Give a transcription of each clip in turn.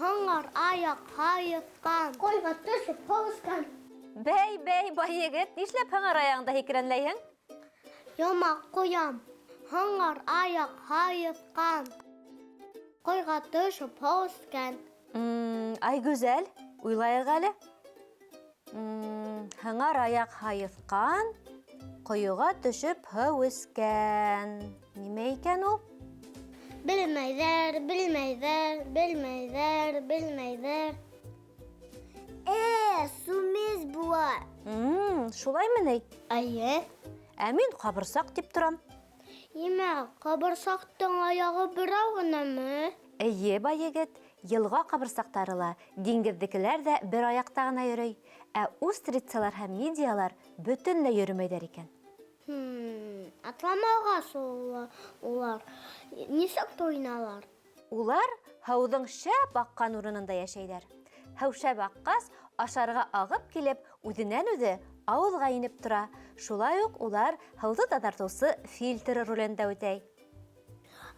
Hangar ayak hayıtkan. Koyga düşüp kovuskan. Bey, bay yigit, niшлеп һыңар аяғыңда һикерәнләйһең? Yamak koyam. Hangar ayak hayıtkan. Koyga düşüp kovuskan. Ай güzel, уйлайык әле. Һыңар аяҡ һайыҫҡан, ҡойоға төшөп һыу эскән. Нимә икән ул? Bilmeyler, bilmeyler, bilmeyler, bilmeyler. Sumez bular. Шулаймы ни? Ayı. Ә мин ҡабырсаҡ тип торам. Yemek, kabırsaktın ayağı birau gına mı? Эйе, бай егет, йылға ҡабырсаҡтары ла, диңгеҙҙекеләр ҙә бер аяҡта ғына йөрөй. Ә устрицалар һәм мидиялар бөтөнләй йөрөмәйҙәр икән. Atlamauğa soğular. Нисек туйналар? Улар һыуҙың шәп аҡҡан урынында йәшәйҙәр. Һыу шәп аҡҡас, ашарға ағып килеп, үҙенән-үҙе ауыҙға инеп тора. Шулай уҡ улар һыуҙы таҙартыусы фильтр ролендә үтәй.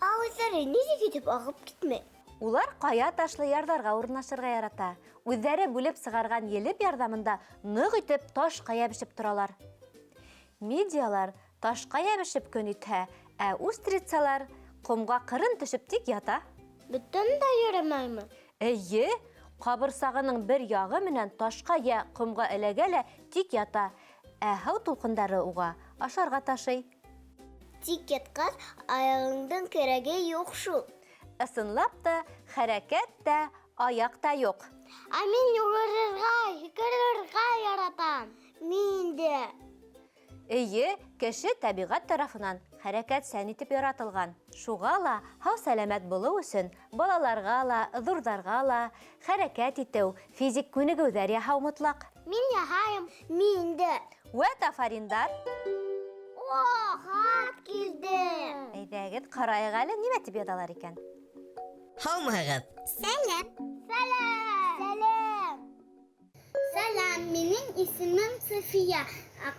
Ауызлары нисек итеп ағып китмәй? Улар ҡая ташлы ярҙарға урынлашырға ярата. Үҙҙәре бүлеп сығарған елеп ярҙамында ныҡ итеп ташҡа йәбешеп торалар. Мидиялар ташҡа йәбешеп көн итһә, ә устрицалар ҡомға ҡырын төшөп тик ята. Бөтөн дә йөрөмәйме? Эйе, ҡабырсағының бер яғы менән ташҡа йә ҡомға эләгә лә тик ята, ә һыу тулҡындары уға ашарға ташый. Тик ятҡас, аяғыңдың кәрәге юҡ шул. Ысынлап та, хәрәкәт тә, аяҡ та юҡ. Ә мин йүгерергә, һикерергә яратам. Мин дә. Эйе, кеше тәбиғәт тарафынан хәрәкәтсән итеп яратылған. Шуға ла һау сәләмәт булыу өсөн балаларға ла, ҙурҙарға ла хәрәкәт итеү, физик күнегеүҙәр яһау мотлаҡ. Мин яһайым, мин дә. Вәт афариндар. Хат килде. Әйҙәгеҙ, ҡарайыҡ әле нимә тип яҙалар икән. Һаумыһығыҙ. Сәләм. Сәләм. Сәләм. Сәләм, минең исемем София.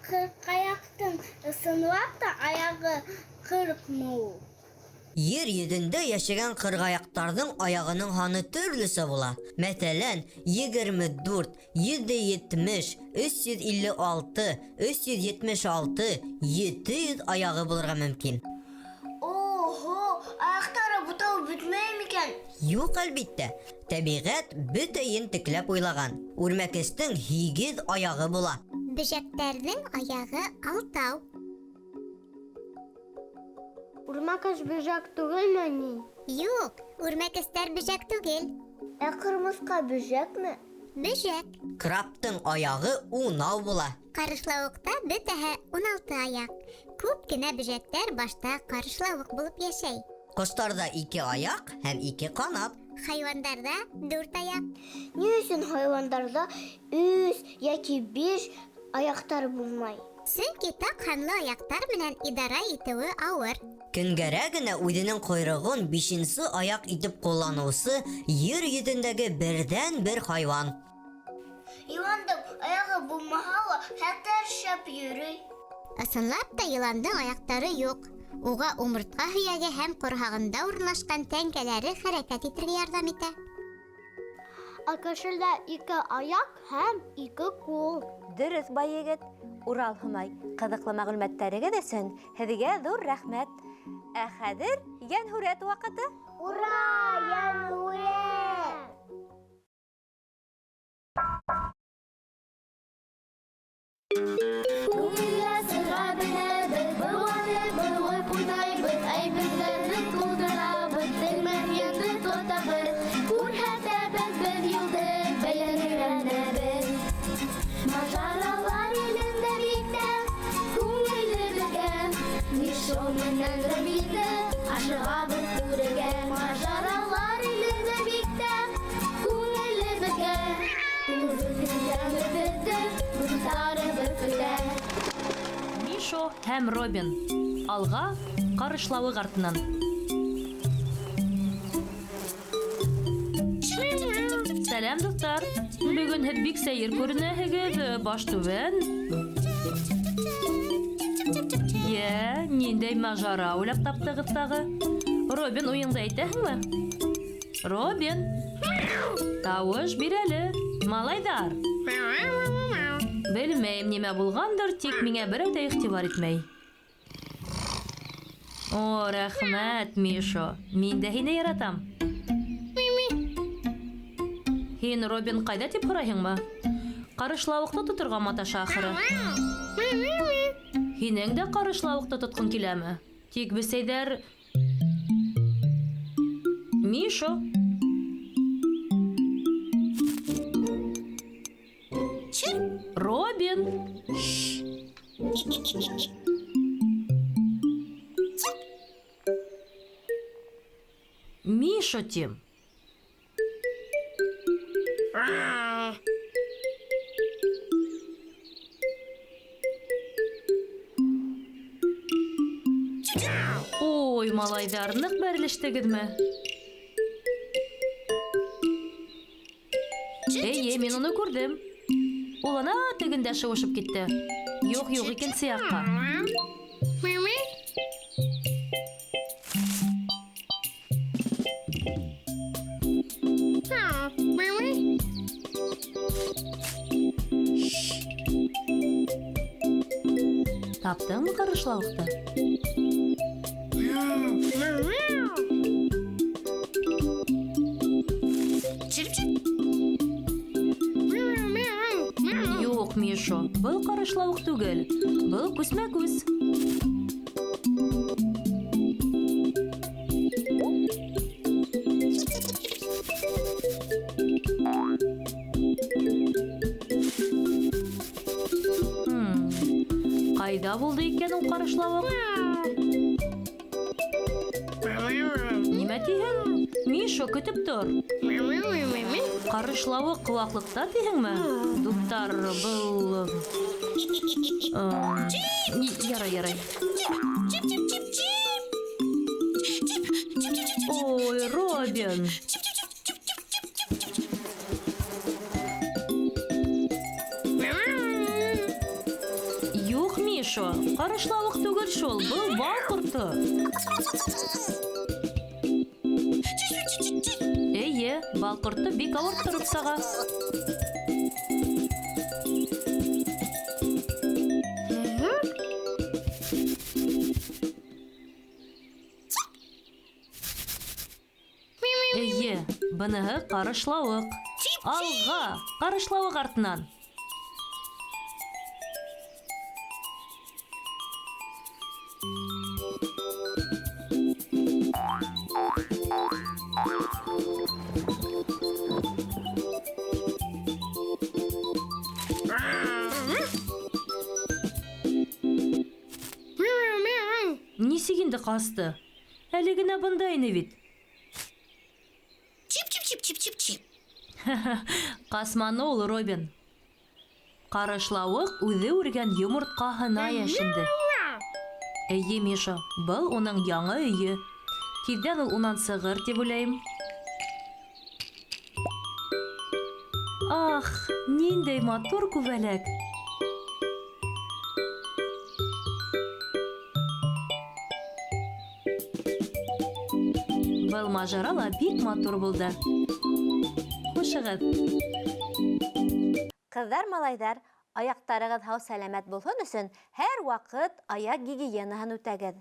Ҡырҡаяҡтың ысынлап та аяғы ҡырҡмы ул? Ер йөҙөндә йәшәгән ҡырғаяҡтарҙың аяғының һаны төрлөсә була. Мәҫәлән, 24, 170, 356, 376, 700 аяғы булырға мөмкин. Ого, аяҡтары бутау бөтмәй микән? Юҡ, әлбиттә. Тәбиғәт бөтәйен текләп уйлаған. Үрмәкестең 8 аяғы була. Бөжәктәрҙең аяғы алтау. Үрмәкәс бөжәк түгелме ни? Юк, үрмәкестәр бөжәк түгел. Ә ҡырмыҫҡа бөжәкме? Бөжәк. Краптың аяғы 10 була. Ҡарышлауыҡта бөтәһе 16 аяҡ. Күп кенә бөжәктәр башта ҡарышлауыҡ булып йәшәй. Ҡоштарҙа 2 аяҡ һәм 2 ҡанат. Хайуандарҙа 4 аяҡ. Ни өсөн хайуандарҙа 3 йәки 5 аяҡтар булмай? Сөнки таҡ һанлы аяҡтар менән идара итеүе ауыр. Көнгәрә генә үҙенең ҡойроғон 5-нсе аяҡ итеп ҡулланыусы ер йөҙөндәге берҙән-бер хайван. Йыландың аяғы булмаһа ла хәтәр шәп йөрөй. Ысынлап та йыландың аяҡтары юҡ. Уға умыртҡа һөйәге һәм ҡорһағында урынлашҡан тәңкәләре хәрәкәт итергә ярҙам итә. Ә кешелә 2 аяҡ һәм 2 ҡул. Дөрөҫ, бай егет. Урал һымай, ҡыҙыҡлы мәғлүмәттәрегеҙ өсөн һеҙгә ҙур рәхмәт. Ә хәҙер йәнһүрәт ваҡыты. Ура, йәнһүрәт! Күңелгә сыға беләбеҙ, быуып уйнайбыҙ, әйберҙәрҙе тултырабыҙ, телмәрйенде тотабыҙ, күрһәтәбеҙ беҙ юлды, бәйән өйрәнәбеҙ. Мажаралар илендә биктә, күңелле беҙгә, Мишо менән Рәмилде ашығабыҙ күрергә. Мажаралар илендә биктә, күңелле беҙгә, күңелле беҙгә. һәм Робин. Алға, Ҡарышлауыҡ артынан. Сәлам, дуҫтар. Бөгөн һеҙ бик сәйер күренәһегеҙ, баш түбән. Ниндәй мажара уйлап таптығыҙ тағы? Робин, уйыңды әйтәһеңме? Робин! Тауыш бир әле, малайҙар! Белмәйем нимә булғандыр, тик миңә берәү ҙә иғтибар итмәй. О, рәхмәт, Мишо. Мин дә һине яратам. Һин Робин ҡайҙа тип һорайһыңмы? Ҡарышлауыҡты тоторға маташа ахыры. Һинең дә ҡарышлауыҡты тотҡоң киләме? Тик бесәйҙәр... Мишо! Робин! Мишо, тим! Ой, малайҙар, ныҡ бәрелештегеҙме? Эйе, мин уны күрҙем. Ул ана тегендә шыуышып китте. Юҡ, икенсе яҡҡа. Таптыңмы Ҡарышлауыҡты? Юҡ, Мишо, был Ҡарышлауыҡ түгел. Был күсмә-күс. Ҡайҙа булды икән ул Ҡарышлауыҡ? Нимә тиһең? Мишо, көтөп тор. Ҡарышлауыҡ ҡыуаҡлыҡта тиһеңме? Дуҫтар, был... Ярай. Ой, Робин! Юҡ, Мишо, Ҡарышлауыҡ түгел шул, был бал ҡорто. Эйе, бал ҡорто бик ауырт тороп саға. Эйе, быныһы Ҡарышлауыҡ. Алға, Ҡарышлауыҡ артынан. Нисек инде ҡасты? Әле генә бында ине бит. Ҡасманы ул, Робин. Ҡарышлауыҡ үҙе үргән йомортҡаһына йәшенде. Эйе, Мишо, был уның яңы өйө. Тиҙҙән ул унан сығыр тип уйлайым. Ах, ниндәй матур күбәләк. Был мажара ла бик матур булды. Хушығыҙ. Ҡыҙҙар, малайҙар, аяҡтарығыҙ һау сәләмәт булһын өсөн һәр ваҡыт аяҡ гигиенаһын үтәгеҙ.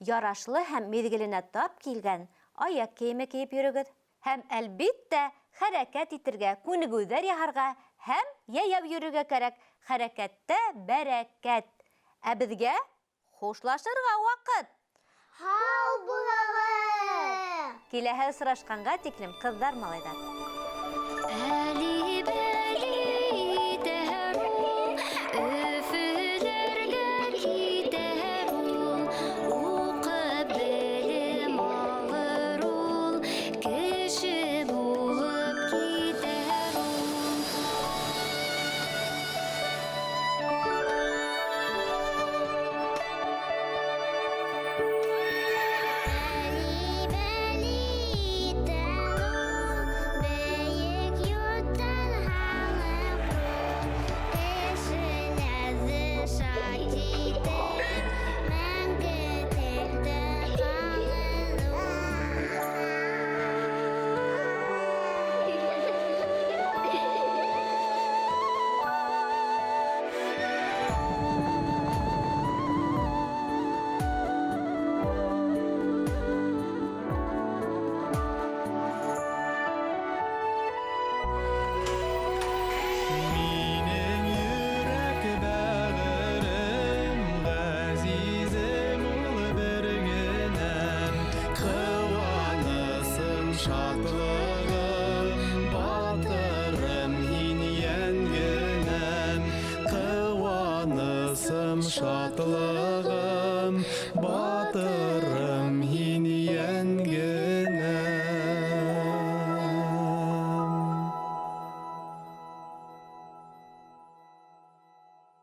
Ярашлы һәм миҙгеленә тап килгән аяҡ кейеме кейеп йөрөгөҙ. Һәм әлбиттә хәрәкәт итергә, күнегеүҙәр яһарға һәм яяп йөрөргә кәрәк. Хәрәкәттә бәрәкәт. Ә беҙгә хушлашырға ваҡыт. Һау булығыҙ! Киләһе осрашҡанға тиклем, ҡыҙҙар, малайҙар. шатлығым, батырым һин йәнгә